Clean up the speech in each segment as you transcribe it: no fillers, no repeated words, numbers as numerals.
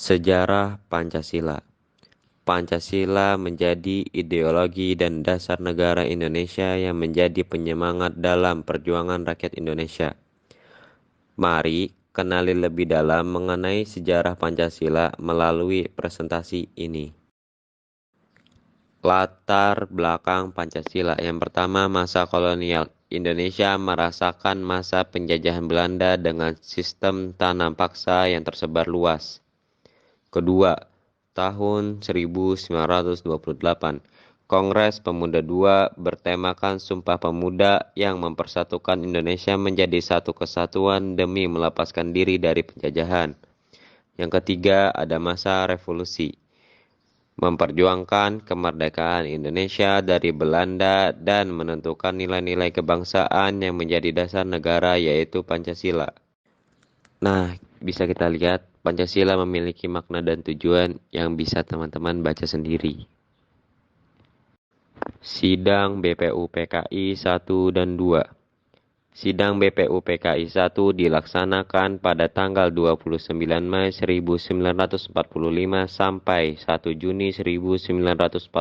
Sejarah Pancasila. Pancasila menjadi ideologi dan dasar negara Indonesia yang menjadi penyemangat dalam perjuangan rakyat Indonesia. Mari kenali lebih dalam mengenai sejarah Pancasila melalui presentasi ini. Latar belakang Pancasila. Yang pertama, masa kolonial. Indonesia merasakan masa penjajahan Belanda dengan sistem tanam paksa yang tersebar luas. Kedua, tahun 1928, Kongres Pemuda II bertemakan Sumpah Pemuda yang mempersatukan Indonesia menjadi satu kesatuan demi melepaskan diri dari penjajahan. Yang ketiga, ada masa revolusi, memperjuangkan kemerdekaan Indonesia dari Belanda dan menentukan nilai-nilai kebangsaan yang menjadi dasar negara, yaitu Pancasila. Nah, bisa kita lihat Pancasila memiliki makna dan tujuan yang bisa teman-teman baca sendiri. Sidang BPUPKI 1 dan 2. Sidang BPUPKI 1 dilaksanakan pada tanggal 29 Mei 1945 sampai 1 Juni 1945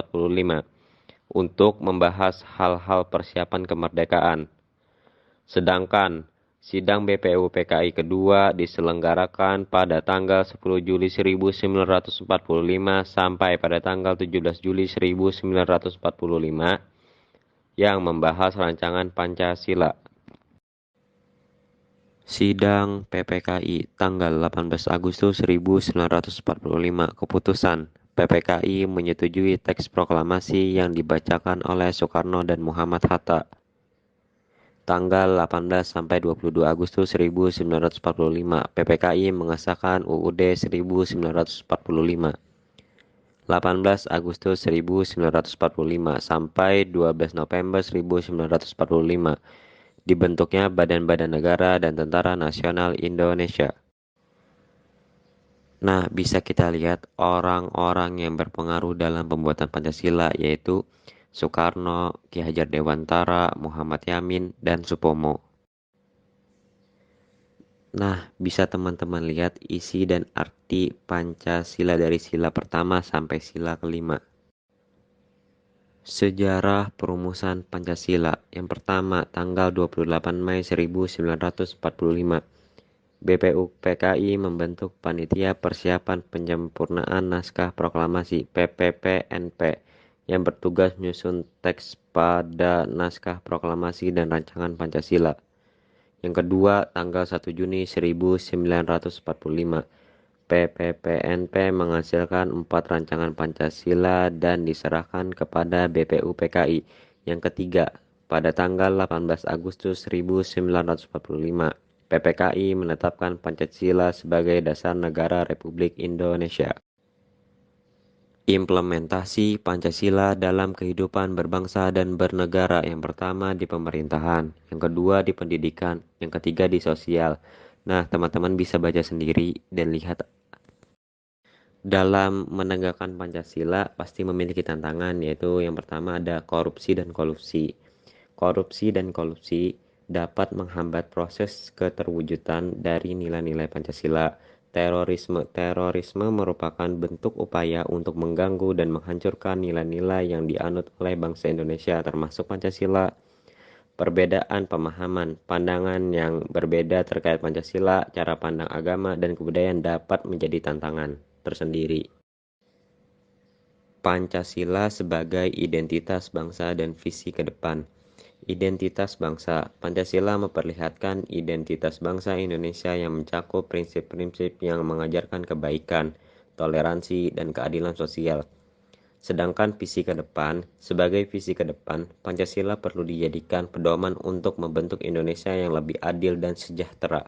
untuk membahas hal-hal persiapan kemerdekaan. Sedangkan sidang BPUPKI kedua diselenggarakan pada tanggal 10 Juli 1945 sampai pada tanggal 17 Juli 1945 yang membahas rancangan Pancasila. Sidang PPKI tanggal 18 Agustus 1945. Keputusan PPKI menyetujui teks proklamasi yang dibacakan oleh Soekarno dan Muhammad Hatta. Tanggal 18 sampai 22 Agustus 1945, PPKI mengesahkan UUD 1945. 18 Agustus 1945 sampai 12 November 1945, dibentuknya Badan-Badan Negara dan Tentara Nasional Indonesia. Nah, bisa kita lihat orang-orang yang berpengaruh dalam pembuatan Pancasila yaitu Soekarno, Ki Hajar Dewantara, Muhammad Yamin, dan Supomo. Nah, bisa teman-teman lihat isi dan arti Pancasila dari sila pertama sampai sila kelima. Sejarah perumusan Pancasila. Yang pertama, tanggal 28 Mei 1945. BPUPKI membentuk Panitia Persiapan Penyempurnaan Naskah Proklamasi (PPPNP) yang bertugas menyusun teks pada naskah proklamasi dan rancangan Pancasila. Yang kedua, tanggal 1 Juni 1945, PPPNP menghasilkan 4 rancangan Pancasila dan diserahkan kepada BPUPKI. Yang ketiga, pada tanggal 18 Agustus 1945, PPKI menetapkan Pancasila sebagai dasar negara Republik Indonesia. Implementasi Pancasila dalam kehidupan berbangsa dan bernegara. Yang pertama di pemerintahan, yang kedua di pendidikan, yang ketiga di sosial. Nah, teman-teman bisa baca sendiri dan lihat. Dalam menegakkan Pancasila pasti memiliki tantangan, yaitu yang pertama ada korupsi dan kolusi. Korupsi dan kolusi dapat menghambat proses keterwujudan dari nilai-nilai Pancasila. Terorisme merupakan bentuk upaya untuk mengganggu dan menghancurkan nilai-nilai yang dianut oleh bangsa Indonesia termasuk Pancasila. Perbedaan pemahaman, pandangan yang berbeda terkait Pancasila, cara pandang agama, dan kebudayaan dapat menjadi tantangan tersendiri. Pancasila sebagai identitas bangsa dan visi ke depan. Identitas bangsa. Pancasila memperlihatkan identitas bangsa Indonesia yang mencakup prinsip-prinsip yang mengajarkan kebaikan, toleransi, dan keadilan sosial. Sedangkan visi ke depan, sebagai visi ke depan, Pancasila perlu dijadikan pedoman untuk membentuk Indonesia yang lebih adil dan sejahtera.